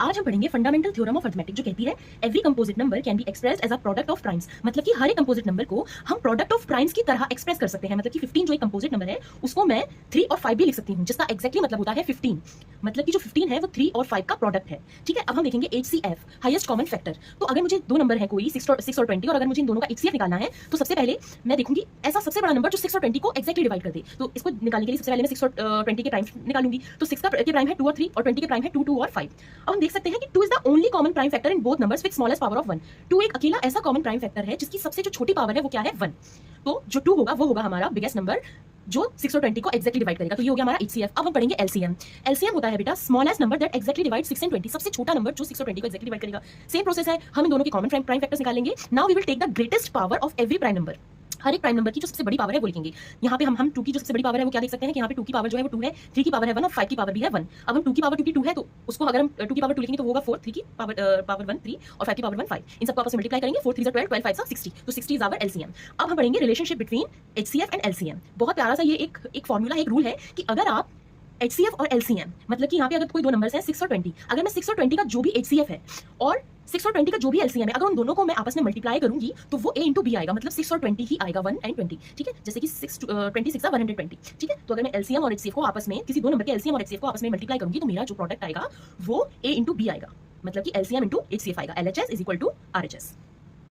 आज हम पढ़ेंगे फंडामेंटल थ्योरम ऑफ अर्थमेटिक जो कहती है every composite number can be expressed as a product of primes. मतलब कि हर एक कंपोजिट नंबर को हम प्रोडक्ट ऑफ प्राइम्स की तरह एक्सप्रेस कर सकते हैं। मतलब कि 15 जो एक कंपोजिट नंबर है उसको मैं 3 और 5 भी लिख सकती हूँ, जिसका एक्जैक्टली मतलब होता है 15। मतलब कि जो 15 है वो 3 और 5 का प्रोडक्ट है। ठीक है, अब हम देखेंगे HCF हाईएस्ट कॉमन फैक्टर। तो अगर मुझे दो नंबर है कोई 6 और 20 और अगर मुझे इन दोनों का HCF निकालना है तो सबसे पहले मैं देखूंगी ऐसा सबसे बड़ा नंबर जो 6 और 20 को एक्जैक्टली डिवाइड कर दे। तो इसको निकालने के लिए सबसे पहले मैं 6 और 20 के प्राइम निकालूंगी। तो 6 के प्राइम है 2 और 3 और 20 के प्राइम है 2, 2 और 5। अब हम देख सकते हैं कि 2 is the only common prime factor in both numbers with smallest power of 1। 2 एक अकेला ऐसा कॉमन प्राइम फैक्टर है जिसकी सबसे जो छोटी पावर है वो क्या है 1। तो जो 2 होगा वो होगा हमारा बिगेस्ट नंबर जो 6 और 20 को एक्जैक्टली डिवाइड करेगा। तो ये हो गया हमारा HCF। अब हम पढ़ेंगे LCM। LCM होता है बेटा smallest number that exactly divide 6 and 20। सबसे छोटा नंबर जो 6 और 20 को एक्जैक्टली डिवाइड करेगा। सेम प्रोसेस है, हम इन दोनों के कॉमन प्राइम फैक्टर्स निकालेंगे। Now we will take the greatest power of every prime number. हर एक प्राइम नंबर की जो सबसे बड़ी पावर है वो लिखेंगे। यहाँ पे हम 2 की जो सबसे बड़ी पावर है वो क्या देख सकते हैं कि यहाँ पे 2 की पावर जो है वो 2 है, 3 की पावर है 1 और 5 की पावर भी है 1। अब हम 2 की पावर क्योंकि 2 है तो उसको अगर हम 2 की पावर 2 लिखेंगे तो वो होगा 4, 3 की पावर 1 3 और 5 की पावर 1 5। इन सबको आपस में मल्टीप्लाई करेंगे, 4 3 12, 12 5 60। तो 60 इज आवर LCM। अब हम पढ़ेंगे relationship between HCF and LCM। बहुत प्यारा सा ये एक फॉर्मूला है, एक रूल है कि अगर आप HCF और LCM मतलब कि यहाँ पे अगर कोई दो नंबर्स हैं 6 और 20, अगर मैं 6 और 20 का जो भी HCF है और 6 और 20 का जो भी LCM है अगर उन दोनों को मैं आपस में मल्टीप्लाई करूंगी तो वो A इंटू बी आएगा। मतलब 6 और 20 ही आएगा 1 एंड 20। ठीक है, जैसे कि 26 120। ठीक है, तो अगर मैं LCM और HCF को आपस में किसी दो नंबर के LCM और HCF को आपस में मल्टीप्लाई करूंगी तो मेरा जो प्रोडक्ट आएगा वो A इंटू बी आएगा। मतलब कि LCM इंटू HCF आएगा। LHS is equal to RHS।